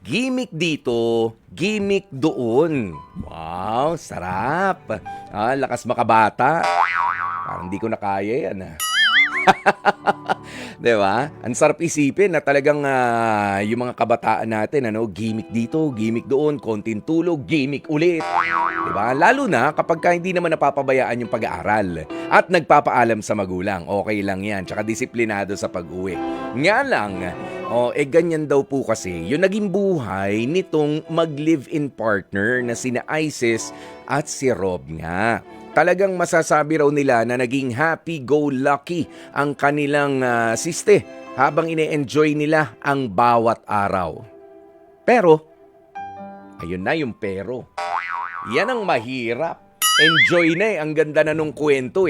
Gimmick dito, gimmick doon. Wow, sarap. Lakas makabata. Parang hindi ko na kaya yan. 'Di ba? Ang sarap isipin na talagang yung mga kabataan natin gimmick dito, gimmick doon, konting tulog, gimmick ulit. 'Di ba? Lalo na kapag hindi naman napapabayaan yung pag-aaral at nagpapaalam sa magulang. Okay lang 'yan, tsaka disiplinado sa pag-uwi. Nga lang, ganyan daw po kasi yung naging buhay nitong mag-live-in partner na sina Isis at si Rob nga. Talagang masasabi raw nila na naging happy-go-lucky ang kanilang siste habang ine-enjoy nila ang bawat araw. Pero, ayun na yung pero. Yan ang mahirap. Enjoy na ang ganda na nung kwento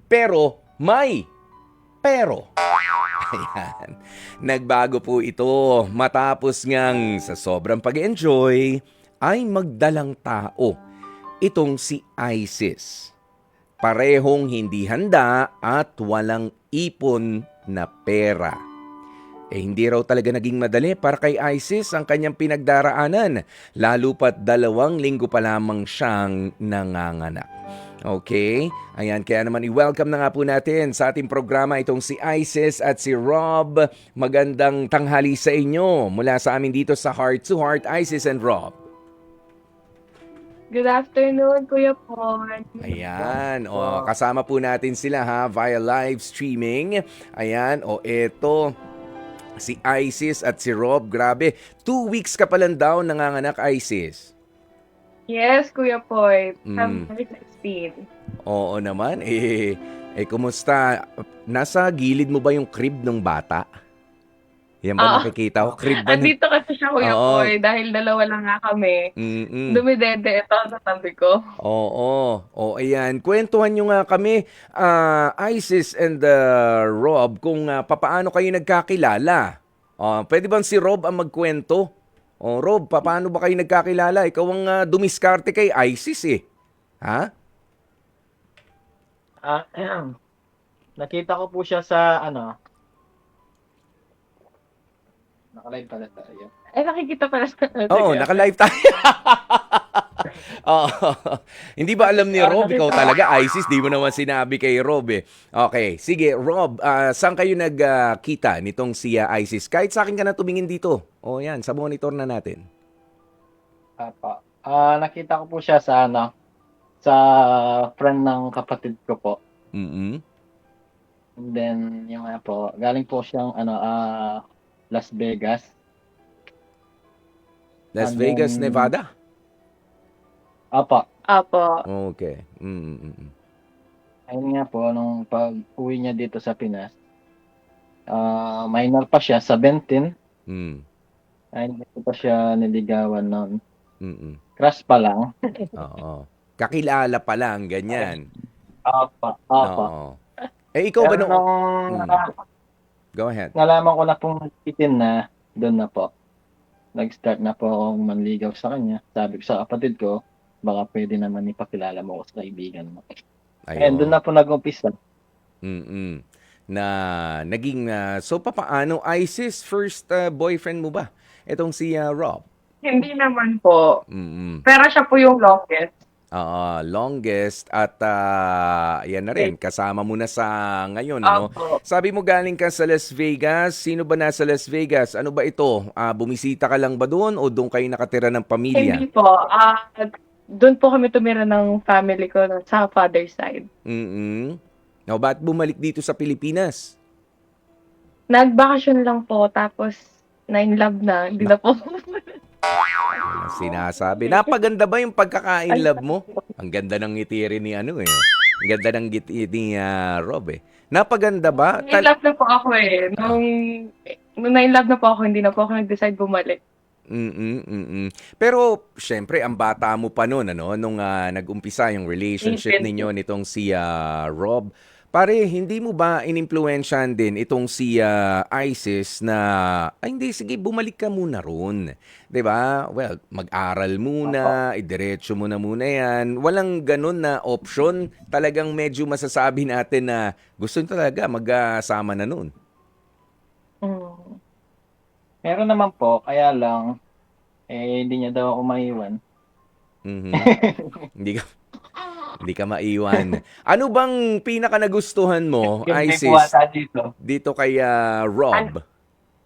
Pero, may pero. Ayan. Nagbago po ito matapos ngang sa sobrang pag-enjoy ay magdalang tao itong si Isis. Parehong hindi handa at walang ipon na pera. Hindi raw talaga naging madali para kay Isis ang kanyang pinagdaraanan, lalo pat 2 linggo pa lamang siyang nanganganak. Okay? Ayan, kaya naman i-welcome na nga po natin sa ating programa itong si Isis at si Rob. Magandang tanghali sa inyo mula sa amin dito sa Heart to Heart, Isis and Rob. Good afternoon, Kuya Paul. Ayan, kasama po natin sila via live streaming. Ayan, eto si Isis at si Rob. Grabe, 2 weeks ka pa lang daw nanganganak, Isis. Yes, Kuya Paul. Mm, February 16. oo naman. Kumusta? Nasa gilid mo ba yung crib ng bata? Yan ba Oo. nakikita ko? Crib ba? Andito kasi siya, Kuya Oo. Paul, dahil dalawa lang nga kami. Mm-mm. Dumidede ito sa tabi ko. Oo. Ayan. Kwentuhan nyo nga kami, Isis and Rob, kung papaano kayo nagkakilala. Pwede bang si Rob ang magkwento? Rob, paano ba kayo nagkakilala? Ikaw ang dumiskarte kay Isis Ha? Nakita ko po siya sa naka-live pala tayo. Ay, nakikita pala sa Oo, sige. naka-live tayo. Oo. Hindi ba alam ni Rob? Ikaw talaga, Isis, di mo naman sinabi kay Rob Okay, sige, Rob, saan kayo nagkita nitong si Isis? Kahit sa akin ka na tumingin dito. Yan, sa monitor na natin. Nakita ko po siya sa sa friend ng kapatid ko po. Mm-mm. And then yung po, galing po siyang Las Vegas. Las And Vegas, then Nevada? apa, Apo. Okay. Mm-mm. ayun nga po nung pag-uwi niya dito sa Pinas. Minor pa siya, 17. Mm. Ay, hindi ko pa siya niligawan noon. Mm-mm. Crush pa lang. Oo. Kakilala pa lang, ganyan. Apa. Oo. Ikaw ba Pero nung... nung Mm. Go ahead. nalaman ko na pong itin na, doon na po. Nag-start na po akong manligaw sa kanya. Sabi ko sa kapatid ko, baka pwede naman ipakilala mo ako sa kaibigan mo. And doon Ayun. na po nag-umpisa. Mm. Na naging... so, papaano? Isis, first boyfriend mo ba? Itong si Rob. Hindi naman po. Mm. Pero siya po yung longest. Longest at yan na rin, kasama mo na sa ngayon, Apo. Sabi mo galing ka sa Las Vegas. Sino ba nasa Las Vegas? Ano ba ito? Bumisita ka lang ba doon o doon kayo nakatira ng pamilya? Hindi po. Doon po kami tumira ng family ko sa father side. Mm. Ba't bumalik dito sa Pilipinas? Nagbakasyon lang po, tapos na-in-love na. Hindi na po. Walang sinasabi. Napaganda ba yung pagkaka-in love mo? Ang ganda ng ngiti rin ni Ang ganda ng ngiti ni Rob Napaganda ba? Na-in-love na po ako Nung na-in-love na po ako, hindi na po ako nag-decide bumalik. Pero, syempre, ang bata mo pa noon, nung nag-umpisa yung relationship ninyo nitong si Rob. Pare, hindi mo ba inimpluwensyahan din itong si Isis na, ay hindi, sige, bumalik ka muna ron. 'Di ba? Well, mag-aral muna, idiretso mo na muna yan. Walang ganun na option. Talagang medyo masasabi natin na gusto nyo talaga mag-asama na noon. Mm. Meron naman po, kaya lang, hindi niya daw ako maiwan. Mhm. Hindi ka hindi ka maiwan. Ano bang pinaka nagustuhan mo, Gameplay po Isis, ata dito. dito kay Ano, Rob?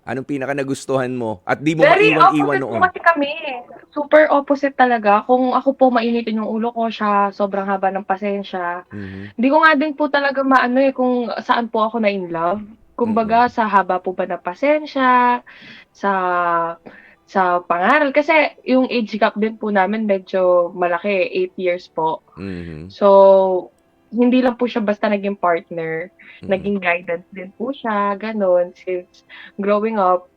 Anong pinaka nagustuhan mo at di mo very maiwan-iwan opposite po noon? kasi kami. Super opposite talaga. Kung ako po mainitin yung ulo ko, siya sobrang haba ng pasensya. Mhm. Hindi ko nga din po talaga maano eh kung saan po ako na in love. Mm. Kumbaga sa haba po ba ng pasensya, sa pangaral. Kasi yung age gap din po namin medyo malaki, 8 years po. Mhm. So, hindi lang po siya basta naging partner, Mm. naging guidance din po siya, gano'n. Since growing up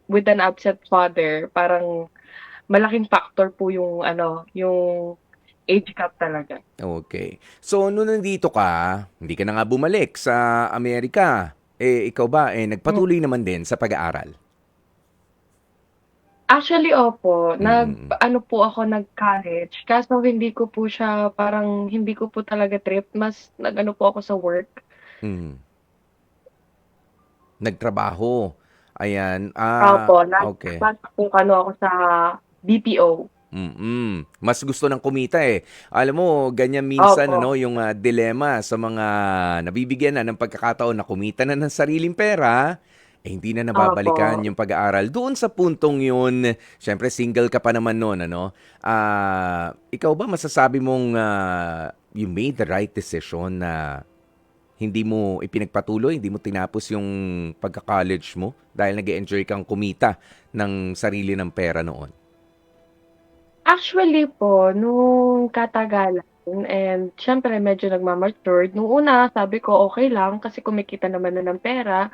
with an absent father, parang malaking factor po yung ano, yung age gap talaga. Okay. So, nung nandito ka, hindi ka na nga bumalik sa Amerika. Ikaw ba, Hmm. nagpatuloy naman din sa pag-aaral? Actually, opo, Mm. nag-ano po ako, nag-college, kaso hindi ko po siya parang hindi ko po talaga trip, mas nag-ano po ako sa work. Mm. Nagtrabaho. Ayan. Opo, Okay. nagpasok po ano ako sa BPO. Mas gusto ng kumita eh. Alam mo, ganyan minsan Opo, yung dilema sa mga nabibigyan na ng pagkakataon na kumita na ng sariling pera, hindi na opo. nababalikan yung pag-aaral. Doon sa puntong yun, syempre single ka pa naman noon, ano? Ikaw ba masasabi mong you made the right decision na hindi mo ipinagpatuloy, hindi mo tinapos yung pagka-college mo dahil nag-enjoy kang kumita ng sarili ng pera noon? Actually po, nung katagalan and siyempre medyo nagma-matured, nung una sabi ko okey lang kasi kumikita naman na ng pera.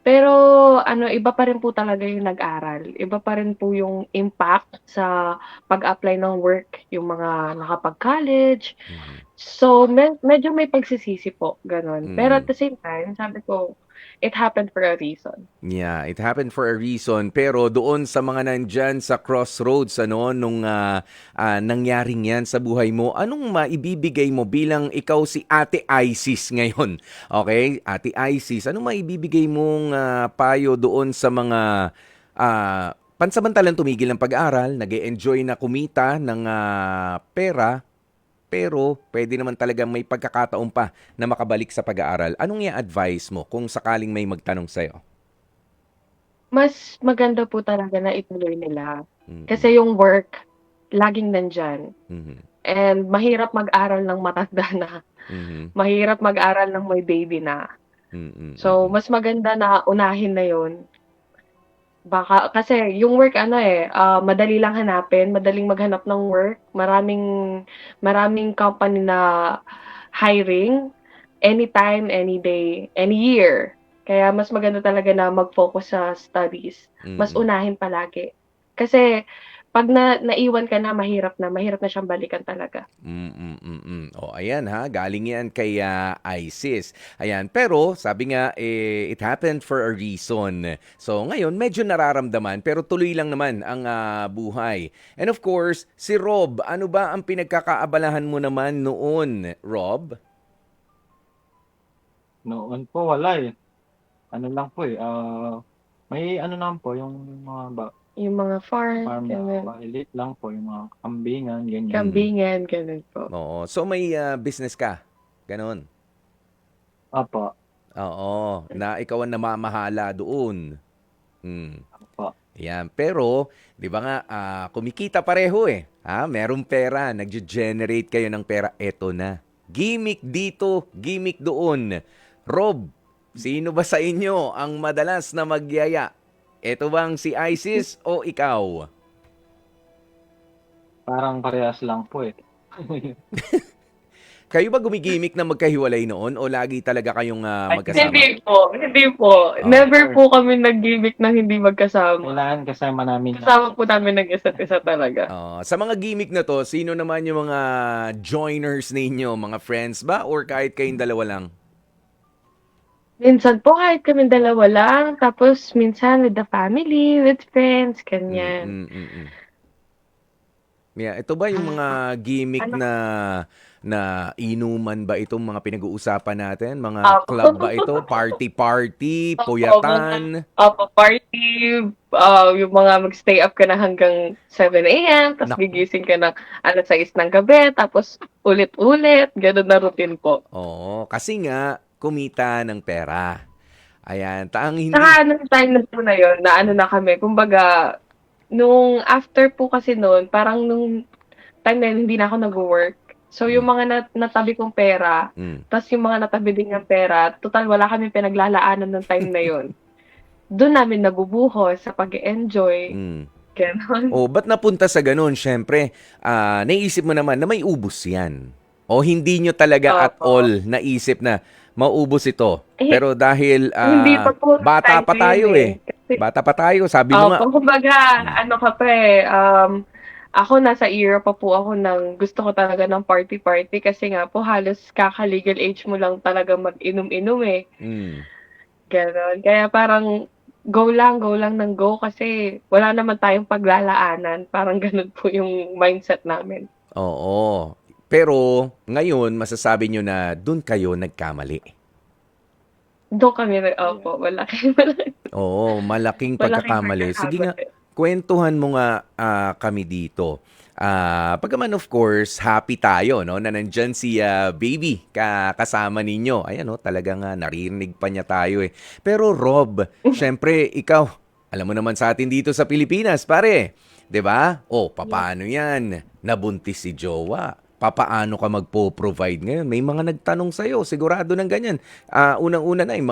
Pero ano, iba pa rin po talaga yung nag-aral. Iba pa rin po yung impact sa pag-apply ng work, yung mga nakapag-college. Mhm. So, medyo may pagsisisi po, gano'n. Pero at Mm. the same time, sabi ko, it happened for a reason. Yeah, it happened for a reason. Pero doon sa mga nandyan sa crossroads, ano, nung nangyaring yan sa buhay mo, anong maibibigay mo bilang ikaw si Ate Isis ngayon? Okay? Ate Isis, anong maibibigay mong payo doon sa mga pansamantalang tumigil ng pag-aaral, nag-enjoy na kumita ng pera, pero pwede naman talagang may pagkakataon pa na makabalik sa pag-aaral. Anong i-advise mo kung sakaling may magtanong sa'yo? Mas maganda po talaga na ituloy nila. Mm. Kasi yung work, laging nandyan. Mhm. And mahirap mag-aral ng matanda na. Mhm. Mahirap mag-aral ng may baby na. Mm, So, mm. mas maganda na unahin na yun. Baka kasi yung work ano, madali lang hanapin, madaling maghanap ng work, maraming maraming company na hiring anytime, any day, any year. Kaya mas maganda talaga na mag-focus sa studies, mas Mm. unahin palagi. Kasi 'pag naiwan ka na mahirap na siyang balikan talaga. O ayan ha, galing yan kay Isis. Ayan, pero sabi nga, it happened for a reason. So ngayon, medyo nararamdaman, pero tuloy lang naman ang buhay. And of course, si Rob, ano ba ang pinagkakaabalahan mo naman noon, Rob? Noon po wala eh. Ano lang po eh, may ano naman po yung mga Yung mga farm, farm na gano'n, maliit lang po, yung mga kambingan, ganyan. Mm. kambingan, gano'n po. Oo. So may business ka? Ganon. Opo, Oo. Na ikaw ang namamahala doon. Mm. opo. Yan. Pero, di ba nga, kumikita pareho eh. Merong pera, nag-generate kayo ng pera. Eto na. Gimmick dito, gimmick doon. Rob, sino ba sa inyo ang madalas na magyaya? Eto bang si Isis o ikaw? Parang parehas lang po eh. Kayo ba gumigimik na magkahiwalay noon o lagi talaga kayong Ay, magkasama? Hindi po. Oh. Never po kami nag-gimmick ng hindi magkasama. Kailangan kasama namin na. Kasama po namin ng isa't isa talaga. Sa mga gimmick na to, sino naman yung mga joiners ninyo? Mga friends ba or kahit kayong dalawa lang? Minsan po kahit kaming dalawa lang, tapos minsan with the family, with friends, Mm, ganyan. mm, mm, mm. Yeah, ito ba yung Ah, mga gimmick ano na na inuman ba itong mga pinag-uusapan natin? Mga opo. club ba ito? Party-party, Opo, mga puyatan, opo, party, yung mga mag-stay up ka na hanggang 7 AM, tapos naku. gigising ka ng 6 ng gabi, tapos ulit-ulit, gano'n na routine po. Oo, kasi nga kumita ng pera. Ayan, taang hindi. Tsaka nung time na po na yun, na ano na kami, kumbaga, nung after po kasi nun, parang nung time na yun, hindi na ako nagwo-work. So, Mm, yung mga natabi kong pera, mm, tas yung mga natabi din niyang pera, total wala kaming pinaglalaanan ng time na yun. Doon namin nabubuhos sa pag-e-enjoy, mm. gano'n. Oh, ba't napunta sa ganun? Siyempre, naisip mo naman na may ubos yan. O hindi nyo talaga at Opo. all naisip na maubos ito. Eh, Pero dahil hindi pa po nung bata time pa na yun, tayo eh. eh. Kasi Bata pa tayo, sabi mo nga. opo, kumbaga Mm, ano ka pa, eh, ako nasa era pa po ako ng gusto ko talaga ng party-party kasi nga po halos kaka-legal age mo lang talaga mag-inom-inom, eh, mm, gano'n. Kaya parang go lang ng go kasi wala naman tayong paglalaanan, parang gano'n po yung mindset namin. oo. Pero ngayon, masasabi nyo na dun kayo nagkamali. Do'n kami opo, Ayan. Oo, malaking malaking pagkakamali. Sige nga, pagkakamali. kwentuhan mo nga kami dito. Pagkaman of course, happy tayo no na nandyan si baby kasama ninyo. Ayan no, talagang naririnig pa niya tayo eh. Pero Rob, syempre ikaw, alam mo naman sa atin dito sa Pilipinas, pare. 'Di ba? Oh, Yes. papaano 'yan? Nabuntis si jowa. Papaano ka magpo-provide ngayon? May mga nagtanong sa'yo, sigurado ng ganyan. Unang-una na yung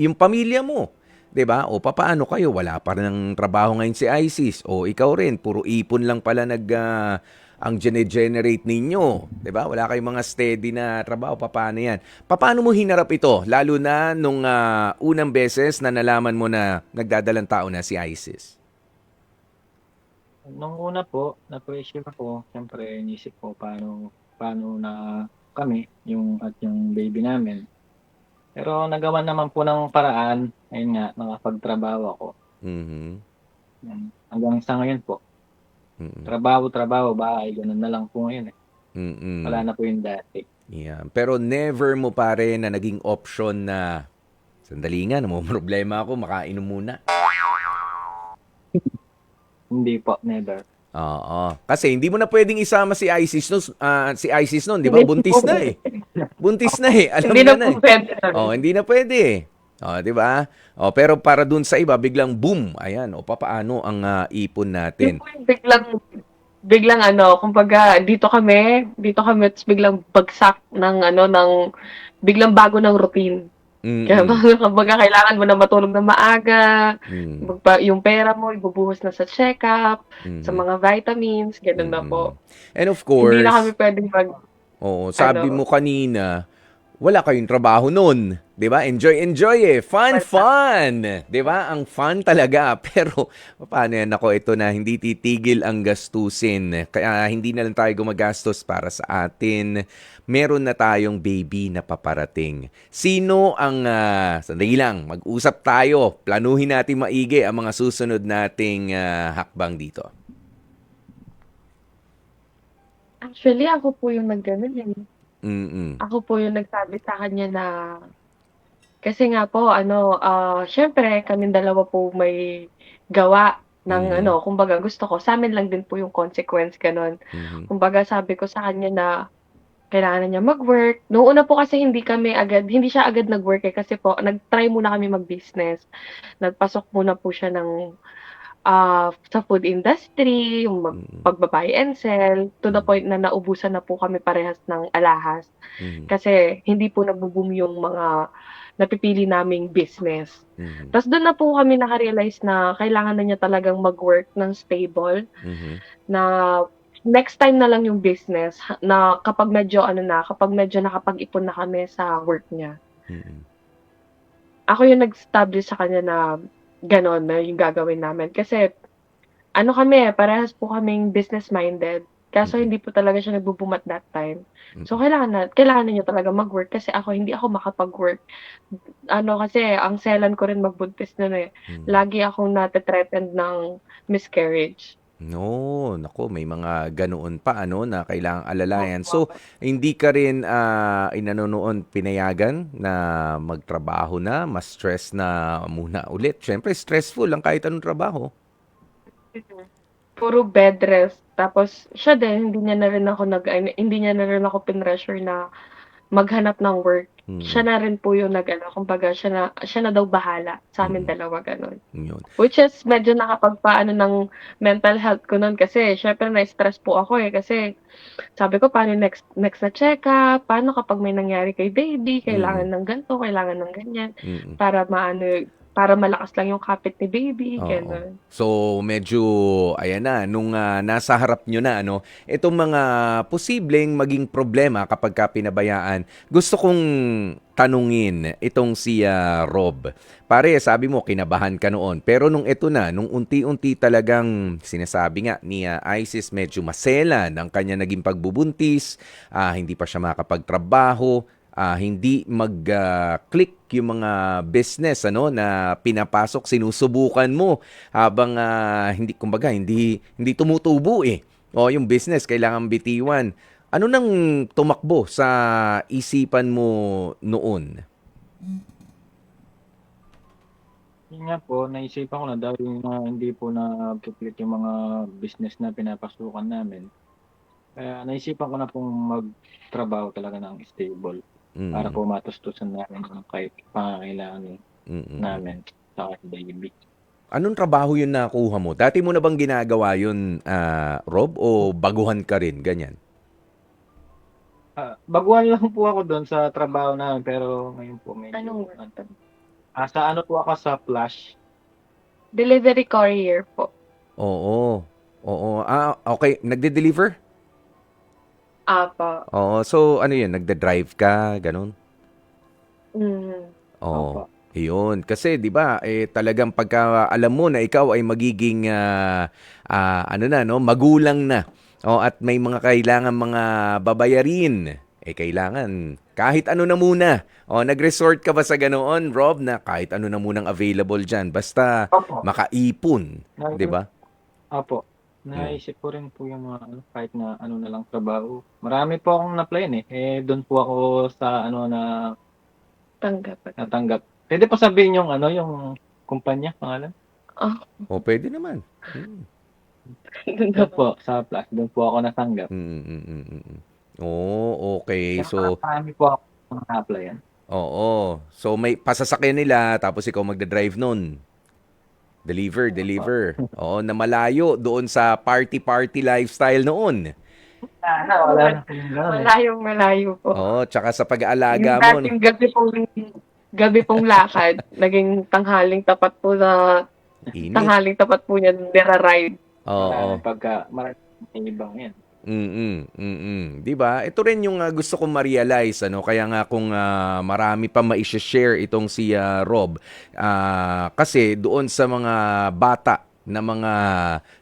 yung pamilya mo. 'Di ba? O papaano kayo? Wala pa rin ng trabaho ngayon si ISIS. O ikaw rin, puro ipon lang pala ang gene-generate ninyo. 'Di ba? Wala kayong mga steady na trabaho. Papaano 'yan? Paano mo hinarap ito? Lalo na nung unang beses na nalaman mo na nagdadalang tao na si ISIS. Nung una po, na-pressure ako, siyempre inisip ko paano paano na kami, yung baby namin. Pero nagawan naman po ng paraan, ayun nga, nakapagtrabaho ako. Mhm. Hanggang sa ngayon po, Mm. trabaho, trabaho, bahay, gano'n na lang po ngayon, eh. Wala Mm. na po yung dati. Yeah. Pero never mo pa rin na naging option na sandali nga, problema ako, makainom muna. Hindi po, never. Oo. Kasi hindi mo na pwedeng isama si ISIS noon, 'di ba? Hindi po Buntis na eh. puwede. Buntis na Opo. eh. Hindi Alam na niya na po eh. puwede nun. Oh, hindi na pwede. Oh, 'di ba? Oh, pero para dun sa iba biglang boom. Ayan, o papaano ang ipon Yun natin? po yung biglang biglang ano, kumbaga dito kami ta's biglang bagsak ng ano, ng biglang bago ng routine. Kaya Mm. kumbaga kailangan mo na matulog ng maaga, Mm. yung pera mo ibubuhos na sa check-up, sa Mhm. mga vitamins, gano'n na Mm. po. And of Hindi na kami course, puwedeng oo, sabi ano, mo kanina, wala kayong trabaho nun, 'di ba? Enjoy, enjoy eh. Fun, wala. fun. 'Di ba? Ang fun talaga. Pero paano yan ako ito na hindi titigil ang gastusin. Kaya hindi na lang tayo gumagastos para sa atin. Meron na tayong baby na paparating. Sino ang sandali lang, mag-usap tayo. Planuhin natin maigi ang mga susunod nating hakbang dito. Actually ako po yung nag-gano'n, eh. Mm. Ako po yung nagsabi sa kanya na kasi nga po ano, siyempre kaming dalawa po may gawa ng Mhm. ano, kumbaga gusto ko sa'min lang din po yung consequence gano'n. Mhm. Kumbaga sabi ko sa kanya na kailangan na niya mag-work. Noong una po kasi hindi siya agad nag-work, eh, kasi po nag-try muna kami mag-business. Nagpasok muna po siya ng, sa food industry, yung Mm. pagba-buy and sell, to the Mhm. point na naubusan na po kami parehas ng alahas. Mhm. Kasi hindi po nagbo-boom yung mga napipili naming business. Mhm. Ta's dun na po kami naka-realize na kailangan na niya talagang mag-work ng stable, Mhm. na next time na lang yung business na kapag medyo nakapag-ipon na kami sa work niya. Mm. Ako yung nag-establish sa kanya na gano'n na yung gagawin namin kasi ano kami, parehas po kaming business-minded, kaso Mm. hindi po talaga siya nagbo-boom at that time. So Mm. kailangan na niya talaga mag-work kasi hindi ako makapag-work. Ano kasi, ang selan ko rin magbuntis nun, eh. Mm. Lagi akong nate-threatened ng miscarriage. No, nako, may mga ganoon pa ano na kailangang alalayan. So, Opo. hindi ka rin inano noon pinayagan na magtrabaho na, mas stress na muna ulit. Siyempre, stressful ang kahit anong trabaho. Mhm. Puro bed rest. Tapos siya din, hindi niya na rin ako pinressure na maghanap ng work. Siya Mm, na rin po yung nag-ano, kumbaga siya na daw bahala sa amin mm, dalawa, gano'n. yun. Which is medyo nakapagpaano ng mental health ko nun kasi siyempre na-stress po ako, eh, kasi sabi ko paano next next na check-up, paano kapag may nangyari kay baby, kailangan Mm, ng gan'to, kailangan ng ganyan, mm. para malakas lang yung kapit ni baby, Oo. gano'n. So, medyo ayan na nung, nasa harap niyo na ano, itong mga posibleng maging problema kapagka pinabayaan. Gusto kong tanungin itong si, Rob. Pare, sabi mo kinabahan ka noon, pero nung eto na, nung unti-unti talagang sinasabi nga ni, Isis medyo maselan ang kanya naging pagbubuntis, hindi pa siya makapagtrabaho, hindi mag-click yung mga business ano na pinapasok, sinusubukan mo habang hindi kumbaga hindi tumutubo eh. O yung business kailangan bitiwan. Ano nang tumakbo sa isipan mo noon? Yun nga po, naisipan ko na dahil na hindi po nagki-click yung mga business na pinapasukan namin. Kaya naisipan ko na pong magtrabaho talaga ng stable para Mm. po matustusan namin yung kahit pangangailangan Mm. Mm. namin sa baby. Anong trabaho yun na nakuha mo? Dati mo na bang ginagawa yun, Rob, o baguhan ka rin ganyan? Baguhan lang po ako doon sa trabaho namin pero ngayon po medyo Anong work? sa ano po ako sa Flash. Delivery courier po. Oo. Oo. Okay. Nagde-deliver? Apo. Oo. So, ano yun? Nagde-drive ka? Ganun? Mm. Oo. Opo. Iyon. Kasi 'di ba talagang pagka alam mo na ikaw ay magiging ano na no, magulang na. Oh, at may mga kailangan mga babayarin. Kailangan kahit ano na muna. Oh, nag-resort ka ba sa ganoon, Rob, na kahit ano na munang available diyan basta Opo. makaipon, Na, 'di ba? opo. Mm. Naisip ko rin po yung mga ano, kahit na ano na lang trabaho. Marami po akong na-applyan eh. Doon po ako sa ano na Tanggap agad. natanggap. Pwede pa sabihin yung ano, yung kumpanya, pangalan? Ah, Oh, pwede naman. Mm. dun Doon ako. po, sa Flash. Doon po ako natanggap. Mm, mm, mm, mm, mm. Oh, okay. Kaya So, marami po ako na-applyan. oo. So may pasasakyan nila tapos ikaw magda-drive nun. Deliver, Opo. deliver. Oo, na malayo doon sa party-party lifestyle noon. Sana, wala na po yung gano'n eh. Malayong malayo po. Oo, tsaka sa Yung pag-aalaga mo. dating gabi pong lakad, naging Init. tanghaling tapat po niya nira-ride. Oo. Marami ibang yan. Mm, mm. 'Di ba? Ito rin yung gusto kong ma-realize ano, kaya nga kung marami pa mai-share itong si Rob kasi doon sa mga bata na mga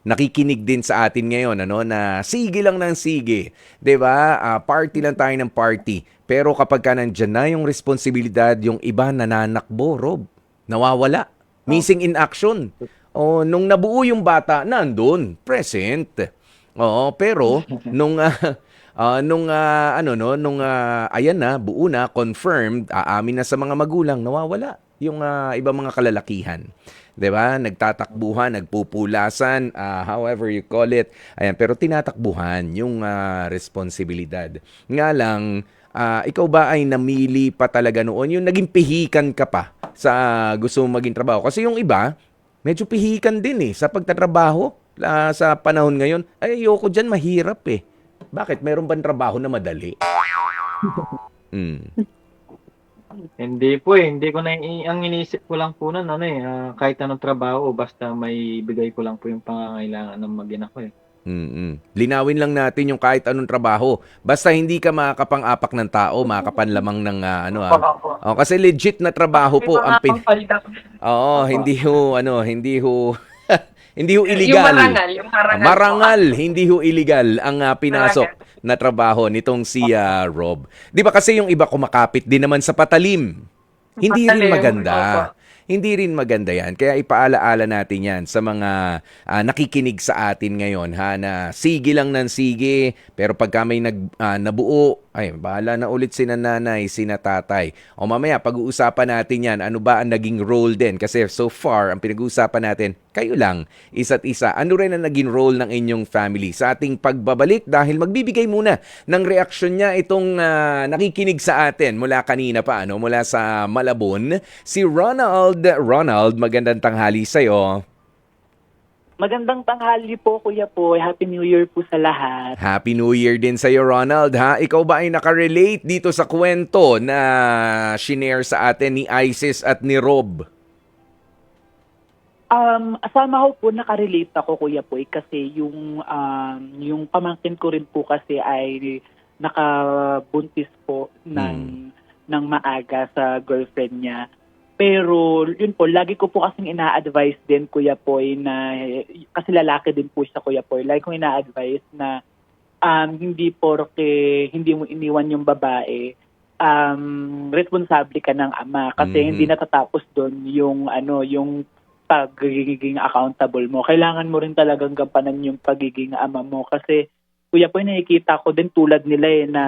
nakikinig din sa atin ngayon ano na sige lang ng sige, 'di ba? Party lang tayo ng party. Pero kapag ka nandyan na yung responsibilidad, yung iba nananakbo, Rob. Nawawala. Oh, Missing in action. O, nung nabuo yung bata, nandun, present. Oo, pero nung ano no, nung ayan na, buo na, confirmed, aamin na sa mga magulang, nawawala yung ibang mga kalalakihan. 'Di ba? Nagtatakbuhan, nagpupulasan, however you call it. Ayan, pero tinatakbuhan yung responsibilidad. Nga lang, ikaw ba ay namili pa talaga noon? Yung naging pihikan ka pa sa gusto mong maging trabaho? Kasi yung iba, medyo pihikan din sa pagtatrabaho sa panahon ngayon. Ay, ayoko dyan, mahirap eh. Bakit? Meron bang trabaho na madali? Mm. hindi po eh. Hindi ko na, ang iniisip ko lang po nun, ano eh, kahit anong trabaho, basta may bigay ko lang po yung pangangailangan ng mag-ina ko eh. Mm. Linawin lang natin yung kahit anong trabaho. Basta hindi ka makakapang-apak ng tao, makakapanlamang ng Oh, kasi legit na trabaho May po mga ang pampalda. Oo, Opo. hindi ho hindi ho Yung illegal. yung marangal po. Marangal, hindi ho illegal ang pinasok Marangal. na trabaho nitong si Rob. 'Di ba kasi yung iba kumakapit din naman sa patalim. Hindi rin Matalim, opo. maganda. hindi rin maganda yan. Kaya ipaalaala natin yan sa mga nakikinig sa atin ngayon, ha, na sige lang ng sige, pero pagka may nabuo, ay, bahala na ulit sina nanay, sina tatay. O mamaya, pag-uusapan natin yan, ano ba ang naging role din? Kasi so far, ang pinag-uusapan natin, kayo lang, isa't isa. Ano rin ang naging role ng inyong family sa ating pagbabalik? Dahil magbibigay muna ng reaksyon niya itong nakikinig sa atin mula kanina pa, ano, mula sa Malabon, si Ronald. Ronald, magandang tanghali sa'yo. Magandang tanghali po, Kuya po. Happy New Year po sa lahat. Happy New Year din sa'yo, Ronald, ha? Ikaw ba ay nakarelate dito sa kwento na shinare sa atin ni Isis at ni Rob? Somehow po nakarelate ako, Kuya po, kasi yung pamangkin ko rin po kasi ay nakabuntis po ng maaga sa girlfriend niya. Pero yun po, lagi ko po kasing ina-advise din, Kuya Poy, na kasi lalaki din po siya, Kuya Poy. Lagi kong ina-advise na hindi porke hindi mo iniwan yung babae, responsable ka ng ama kasi hindi natatapos doon yung pagiging accountable mo. Kailangan mo rin talagang gampanan yung pagiging ama mo kasi, Kuya Poy, nakikita ko din tulad nila na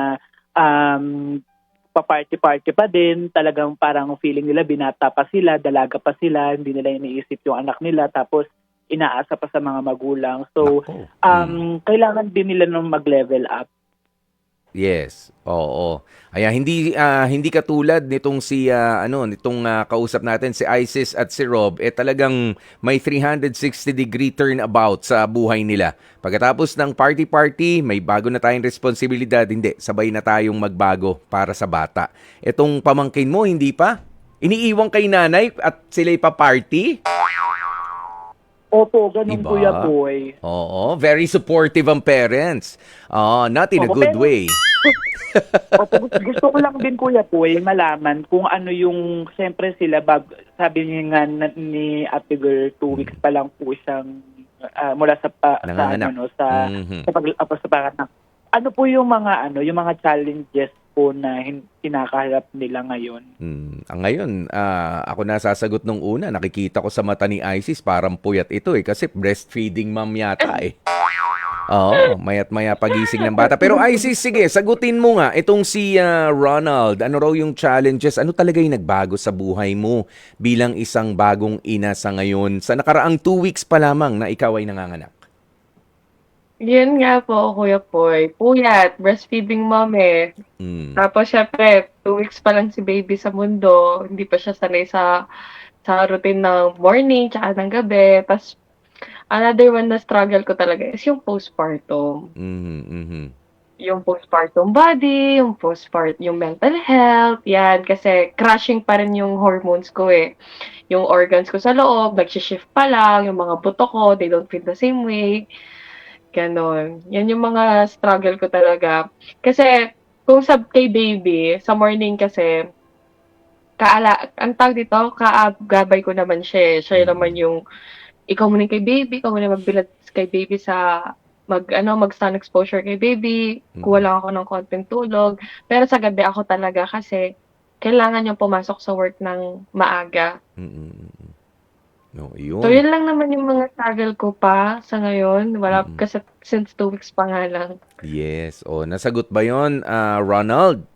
pa-party-party pa din, talagang parang feeling nila binata pa sila, dalaga pa sila, hindi nila iniisip yung anak nila, tapos inaasa pa sa mga magulang. So, kailangan din nila nung mag-level up. Yes, oo. Ayan, hindi katulad nitong nitong kausap natin si Isis at si Rob, talagang may 360-degree turnabout sa buhay nila. Pagkatapos ng party-party, may bago na tayong responsibilidad, hindi, sabay na tayong magbago para sa bata. Itong pamangkin mo, hindi pa? Iniiwan kay nanay at sila'y pa-party? Opo, ganun, Iba. Kuya Boy. Oo, very supportive ang parents. Not in a good way. Opo, gusto ko lang din, Kuya Boy, malaman kung ano yung, siyempre sila, sabi niya nga ni Ate Girl, 2 weeks pa lang po siyang mula sa Nanganganak. sa panganak. Ano po yung mga challenges po na kinakaharap nila ngayon? Ngayon, ako nasasagot nung una. Nakikita ko sa mata ni Isis, parang puyat ito kasi breastfeeding mom yata Oo, mayat maya pagising ng bata. Pero Isis, sige, sagutin mo nga itong si Ronald. Ano raw yung challenges? Ano talaga yung nagbago sa buhay mo bilang isang bagong ina sa ngayon? Sa nakaraang 2 weeks pa lamang na ikaw ay nanganganak. Yun nga po, Kuya Poy. Puyat, breastfeeding mom eh. Tapos syempre, 2 weeks pa lang si baby sa mundo. Hindi pa siya sanay sa routine ng morning tsaka ng gabi. Tapos another one na struggle ko talaga is yung postpartum. Yung postpartum body, yung mental health, yan. Kasi crashing pa rin yung hormones ko eh. Yung organs ko sa loob, nag-shift pa lang. Yung mga buto ko, they don't feel the same way. Ganon. Yan yung mga struggle ko talaga. Kasi, kung kay baby, sa morning kasi, ang tawag dito, kaagabay ko naman siya eh. Siya naman yung, ikaw muna kay baby, ikaw muna magbilad kay baby sa, mag-sun exposure kay baby, kuha lang ako ng konting tulog. Pero sa gabi ako talaga kasi, kailangan yung pumasok sa work ng maaga. No, yun. So, yun lang naman yung mga struggle ko pa sa ngayon. Wala, kasi since 2 weeks pa nga lang. Yes. Nasagot ba yun, Ronald?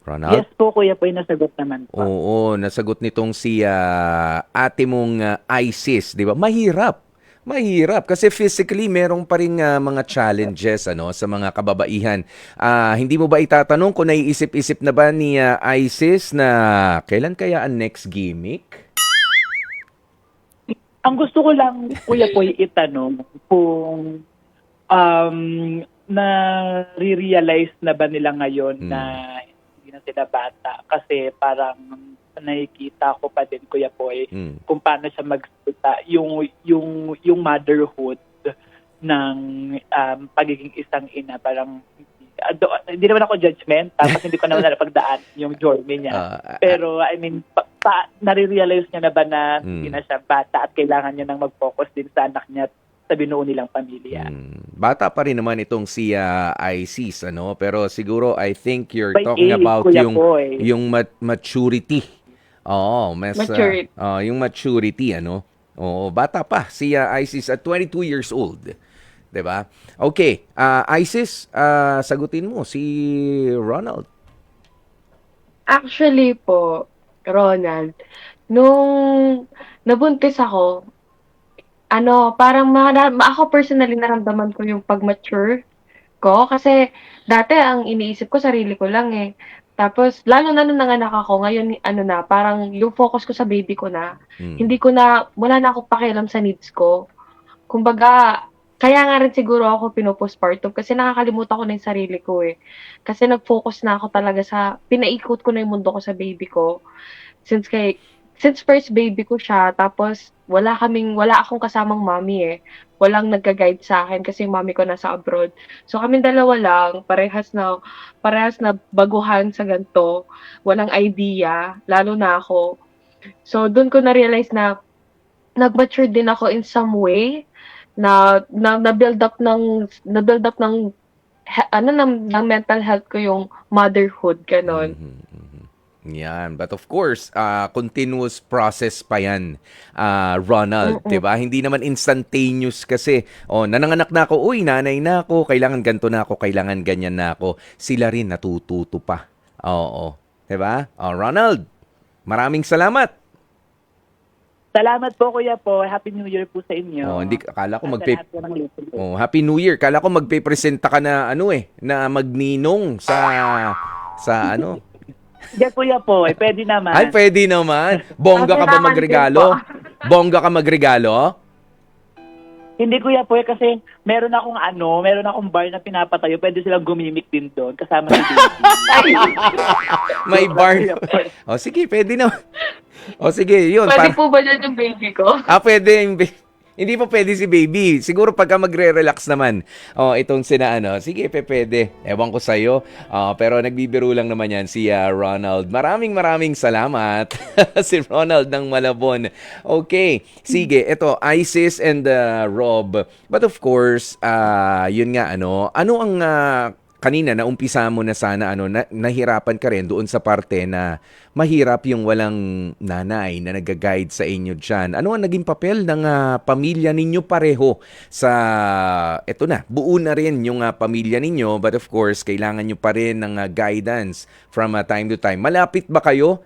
Ronald? Yes po, Kuya Poy, nasagot naman po. Oo, nasagot nitong si ate mong Isis, di ba? Mahirap kasi physically merong pa rin mga challenges sa mga kababaihan. Hindi mo ba itatanong kung naiisip-isip na ba ni Isis na kailan kaya ang next gimmick? Ang gusto ko lang, Kuya Poy, itanong kung na-realize na ba nila ngayon na hindi na sila bata? Kasi parang nakikita ko pa din, Kuya Poy, kung paano siya magsalita, yung motherhood ng pagiging isang ina. Parang hindi naman ako judgment, tapos hindi ko naman napagdaan yung journey niya. Pero I mean, nare-realize niya na ba na hindi na siya bata at kailangan niya nang mag-focus din sa anak niya at sa binuo nilang pamilya. Bata pa rin naman itong si Isis, pero siguro I think you're By talking age, about Kuya Poy. yung maturity Oo, mas Maturity. yung maturity ano. Oo, bata pa si Isis at 22 years old. 'Di ba? Okay, Isis, sagutin mo si Ronald. Actually po, Ronald, nung nabuntis ako, parang ako personally naramdaman ko yung pag-mature ko kasi dati ang iniisip ko sarili ko lang eh. Tapos lalo na nung nanganak ako, ngayon parang yung focus ko sa baby ko na. Mm. Hindi ko na wala na akong pakialam sa needs ko. Kumbaga, kaya nga rin siguro ako pino-postpartum kasi nakakalimutan ko na yung sarili ko eh. Kasi nag-focus na ako talaga pinaikot ko na yung mundo ko sa baby ko. Since first baby ko siya, tapos wala akong kasamang mommy eh. Walang nagga-guide sa akin kasi yung mommy ko nasa abroad. So kaming dalawa lang, parehas na baguhan sa ganito, walang idea, lalo na ako. So doon ko na-realize na nag-mature din ako in some way na build up ng ng mental health ko yung motherhood, ganon. Yan. But of course, continuous process pa yan, Ronald. Mm-mm. 'Di ba? Hindi naman instantaneous kasi. Nananganak na ako, uy, nanay na ako, kailangan ganito na ako, kailangan ganyan na ako. Sila rin natututo pa. Oo. 'Di ba? Ronald, maraming salamat. Salamat po, Kuya po. Happy New Year po sa inyo. Hindi, akala ko At sa lahat po ng listeners. Happy New Year. Kala ko magpe-presenta ka na na magninong sa ano. Hindi, Kuya po. Pwede naman. Ay, pwede naman. Bongga ka ba Kailangan magregalo? din Bongga ka magregalo? Hindi, Kuya po. Kasi meron akong bar na pinapatayo. Pwede silang gumimik din doon. Kasama si Baby. May bar. Sige, pwede naman. Sige, yun. Pwede po ba dyan yung baby ko? Pwede. Hindi pa pwede si baby. Siguro pagka magre-relax naman. Itong sige, pwede. Ewan ko sa'yo. Pero nagbibiro lang naman yan si Ronald. Maraming salamat. Si Ronald ng Malabon. Okay. Sige, ito, Isis and Rob. But of course, yun nga, ano ang kanina naumpisa mo na sana nahirapan ka rin doon sa parte na mahirap yung walang nanay na nag-guide sa inyo diyan. Ano ang naging papel ng pamilya ninyo pareho sa eto na, buo na rin yung pamilya ninyo, but of course kailangan nyo pa rin ng guidance from time to time. Malapit ba kayo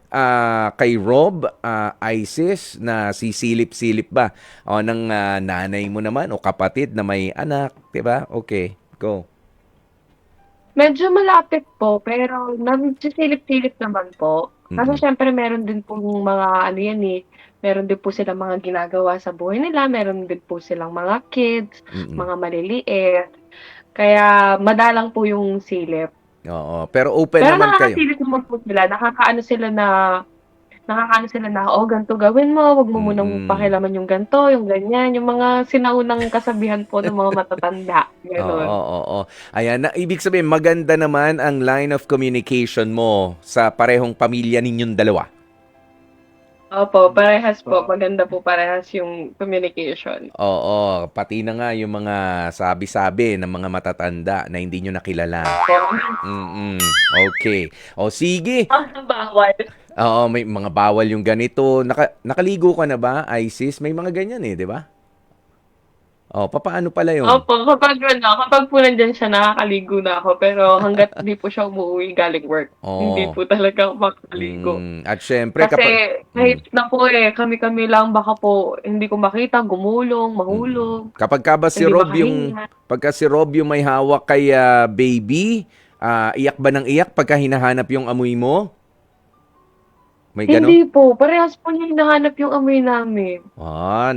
kay Rob, Isis, na sisilip-silip ba ng nanay mo naman o kapatid na may anak, 'di ba? Okay, go. Medyo malapit po, pero nagsisilip-silip naman po. Kasi Mhm. syempre meron din pong mga meron din po silang mga ginagawa sa buhay nila, meron din po silang mga kids, Mm-mm. mga maliliit. Kaya madalang po yung silip. Oo, pero open Pero naman kayo. nakakasilip naman po sila, nakakaano sila na, ganito gawin mo, wag mo munang pakialaman yung ganito, yung ganyan, yung mga sinaunang kasabihan po ng mga matatanda, Oo, gano'n. oo. Ayan, ibig sabihin maganda naman ang line of communication mo sa parehong pamilya ninyong dalawa. Opo, parehas po, maganda po parehas yung communication. Oo, pati na nga yung mga sabi-sabi ng mga matatanda na hindi nyo nakilala. Okay. Sige. Bawal. Oo, may mga bawal yung ganito. Nakaligo ka na ba, Isis? May mga ganyan di ba? Papaano pala yun? Opo, kapag po nandyan siya, nakakaligo na ako. Pero hanggat hindi po siya umuwi galing work, hindi po talaga ako makakaligo. At syempre, Kasi kahit na po kami-kami lang, baka po hindi ko makita, gumulong, mahulog, kapag ka ba si hindi Rob makahinga. pagka si Rob yung may hawak kay baby, iyak ba ng iyak pagka hinahanap yung amoy mo? May ganon? Hindi po, parehas po niya hinahanap yung amoy namin.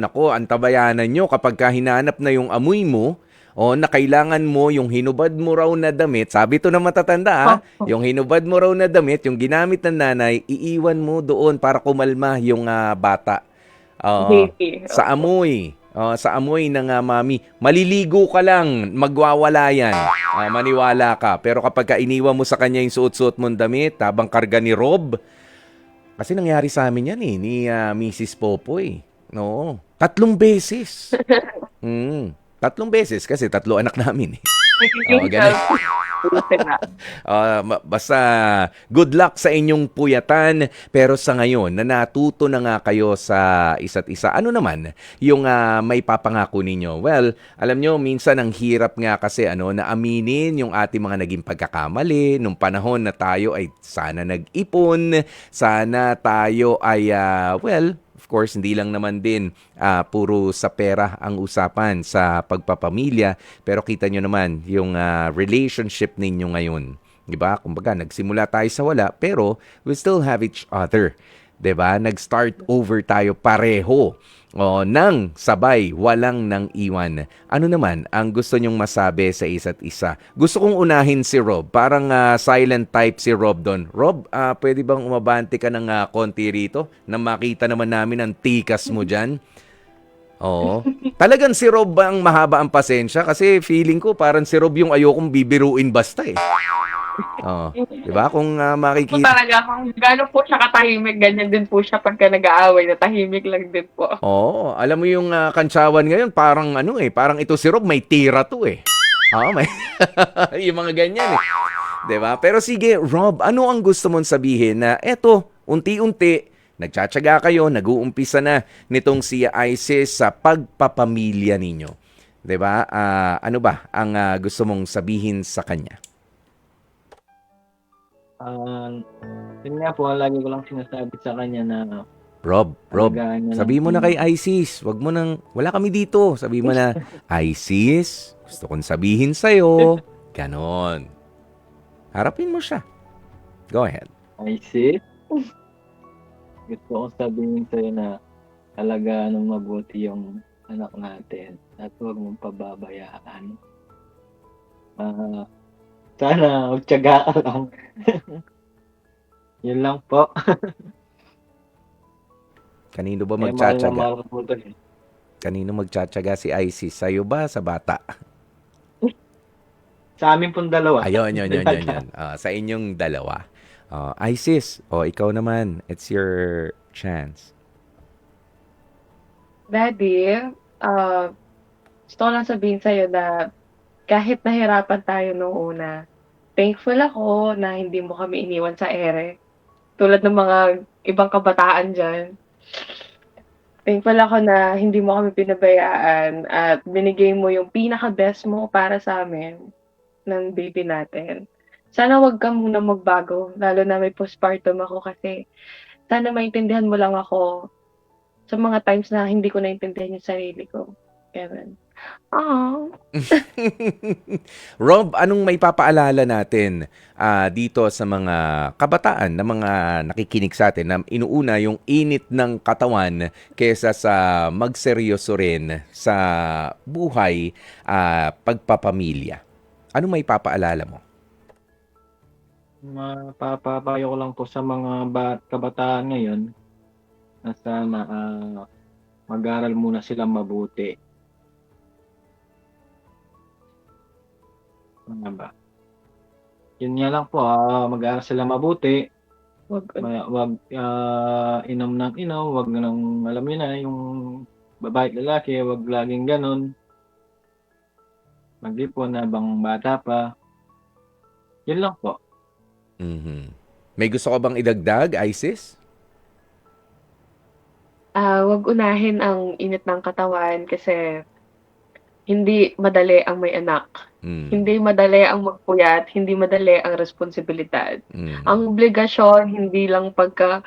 Naku, antabayanan nyo kapag ka hinanap na yung amoy mo, na kailangan mo yung hinubad mo raw na damit, sabi to ng matatanda, yung hinubad mo raw na damit, yung ginamit ng nanay, iiwan mo doon para kumalma yung bata. Baby. Sa amoy. Sa amoy ng mami. Maliligo ka lang, magwawala yan. Maniwala ka. Pero kapag ka iniwan mo sa kanya yung suot-suot mong damit, habang karga ni Rob, kasi nangyari sa amin yan ni Mrs. Popoy. No, 3 beses. 3 beses kasi 3 anak namin. Nagiging ganun. self-built na. Basta good luck sa inyong puyatan. Pero sa ngayon, na natuto na nga kayo sa isa't isa, ano naman yung may papangako ninyo? Well, alam nyo, minsan ang hirap nga kasi na aminin yung ating mga naging pagkakamali nung panahon na tayo ay sana nag-ipon, sana tayo ay, of course, hindi lang naman din puro sa pera ang usapan sa pagpapamilya. Pero kita nyo naman yung relationship ninyo ngayon. Diba? Kumbaga, nagsimula tayo sa wala, pero we still have each other. Diba? Nag-start over tayo pareho. Nang sabay, walang nang iwan. Ano naman ang gusto nyong masabi sa isa't isa? Gusto kong unahin si Rob. Parang silent type si Rob doon. Rob, pwede bang umabante ka ng konti rito? Na makita naman namin ang tikas mo dyan. Oo. Talagang si Rob ba ang mahaba ang pasensya? Kasi feeling ko parang si Rob yung ayokong bibiruin basta eh. Oo. Diba? Kung Po makikita... talaga, kung gano'n po siya katahimik, ganyan din po siya pagka nag-aaway, na tahimik lang din po. Oo, alam mo yung kantsawan ngayon, parang parang ito si Rob, may tira to eh. Oo, may yung mga ganyan eh. 'Di ba? Pero sige, Rob, ano ang gusto mong sabihin na eto, unti-unti, nagtsatsaga kayo, nag-uumpisa na nitong si Isis sa pagpapamilya ninyo. 'Di ba? Ano ba ang gusto mong sabihin sa kanya? Yun nga po, lagi ko lang sinasabi sa kanya na Rob, alagaan niya sabi lang mo na po. kay Isis, wala kami dito. Sabi mo na, Isis, gusto kong sabihin sa'yo. Ganon. Harapin mo siya. Go ahead. Isis, gusto kong sabihin sa'yo na alagaan ng mabuti yung anak natin at huwag mong pababayaan. Sana magtiyaga ka lang. Yun lang po. Kanino ba Mahal na magtsatsaga? mahal ko po to eh. Kanino magtsatsaga si Isis? Sa'yo ba? Sa bata? Sa amin pong dalawa. Ayun. Sa inyong dalawa. Isis, ikaw naman. It's your chance. Daddy, gusto ko lang sabihin sa'yo na kahit nahirapan tayo noong una, thankful ako na hindi mo kami iniwan sa ere. Tulad ng mga ibang kabataan dyan. Thankful ako na hindi mo kami pinabayaan at binigay mo yung pinaka-best mo para sa amin ng baby natin. Sana wag ka muna magbago, lalo na may postpartum ako kasi sana maintindihan mo lang ako sa mga times na hindi ko naintindihan yung sarili ko. Kevin. Rob, anong may papaalala natin dito sa mga kabataan na mga nakikinig sa atin na inuuna yung init ng katawan kesa sa magseryoso rin sa buhay pagpapamilya? Anong may papaalala mo? Mapapayo ko lang po sa mga kabataan ngayon na sana mag-aral muna silang mabuti. Ano ba? Yun nga lang po, mag-aral sila mabuti. Wag inom ng inom, wag nang alam niyo na yung babae at lalaki, wag laging ganun. Mag-ipon habang bata pa. Yun lang po. May gusto ka bang idagdag, Isis? Wag unahin ang init ng katawan kasi hindi madali ang may anak. Hindi madali ang magpuyat, hindi madali ang responsibilidad. Ang obligasyon, hindi lang pagka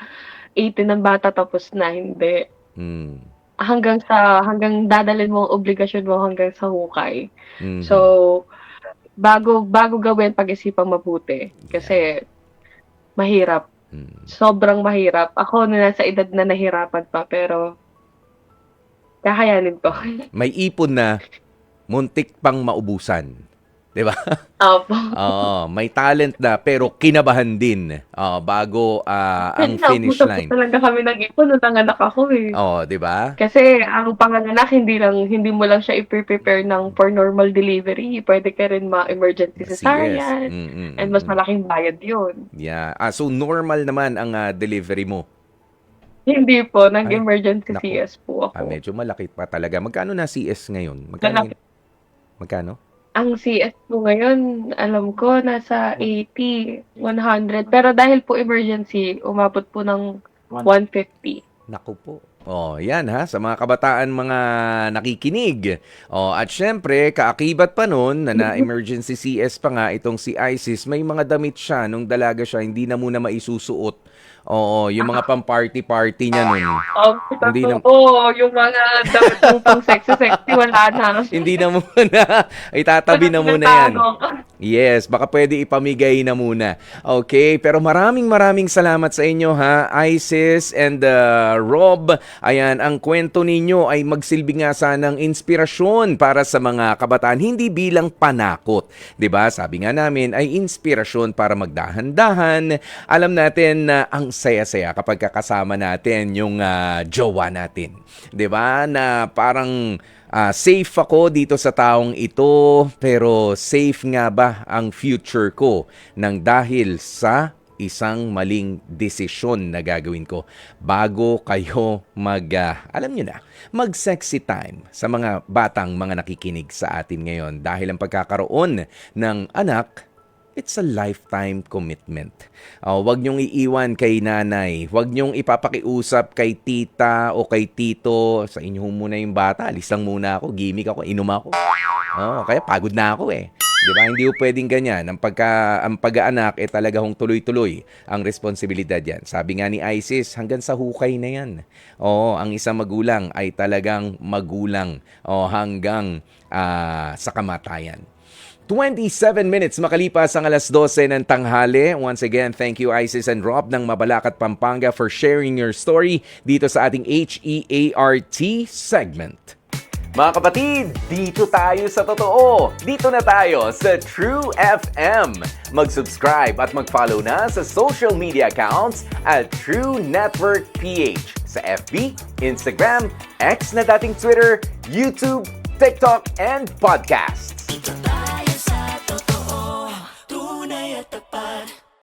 18 ng bata tapos na, hindi. Hanggang dadalhin mo ang obligasyon mo hanggang sa hukay. So, bago gawin, pag-isipang mabuti. Kasi, mahirap. Sobrang mahirap. Ako na nasa edad na nahirapan pa, pero kakayanin ko. May ipon na muntik pang maubusan. 'Di ba? Opo. May talent na pero kinabahan din bago ang finish line. Talaga kami nag-ipon nung nanganak ako eh. 'di ba? Kasi ang panganak hindi mo lang siya i-prepare for normal delivery. Pwede ka rin ma-emergency cesarean. And mas malaking bayad 'yun. Yeah. So normal naman ang delivery mo. Hindi po, nag-emergency Naku. CS po ako. Medyo malaki pa talaga. Magkano na CS ngayon? Magkano? Ang CS po ngayon, alam ko, nasa 80, 100. Pero dahil po emergency, umabot po ng 150. Naku po. Oh, yan ha, sa mga kabataan mga nakikinig. Oh, at syempre, kaakibat pa nun na emergency CS pa nga itong si Isis, may mga damit siya nung dalaga siya, hindi na muna maisusuot. Oo, yung mga pang-party-party niya nun. Hindi na- Yung mga damit mo pang sexy-sexy, wala na. Hindi na muna. Itatabi na muna yan. Yes, baka pwede ipamigay na muna. Okay, pero maraming salamat sa inyo ha, Isis and Rob. Ayan, ang kwento ninyo ay magsilbi nga sanang inspirasyon para sa mga kabataan, hindi bilang panakot. 'Di ba? Sabi nga namin ay inspirasyon para magdahan-dahan. Alam natin na ang saya-saya kapag kakasama natin yung jowa natin. 'Di ba? Na parang safe ako dito sa taong ito, pero safe nga ba ang future ko nang dahil sa isang maling desisyon na gagawin ko bago kayo alam nyo na, mag-sexy time sa mga batang mga nakikinig sa atin ngayon dahil ang pagkakaroon ng anak, it's a lifetime commitment. Huwag niyong iiwan kay nanay. Huwag niyong ipapakiusap kay tita o kay tito. Sa inyo muna yung bata. Alis lang muna ako. Gimik ako. Inom ako. Kaya pagod na ako eh. Diba? Hindi po pwedeng ganyan. Ang pag-aanak talaga hong tuloy-tuloy ang responsibilidad yan. Sabi nga ni Isis, hanggang sa hukay na yan. Ang isang magulang ay talagang magulang hanggang sa kamatayan. 27 minutes makalipas ang 12:00 ng tanghali. Once again, thank you Isis and Rob ng Mabalacat, Pampanga for sharing your story dito sa ating HEART segment. Mga kapatid, dito tayo sa totoo. Dito na tayo sa True FM. Mag-subscribe at mag-follow na sa social media accounts at True Network PH sa FB, Instagram, X na dating Twitter, YouTube, TikTok, and podcasts.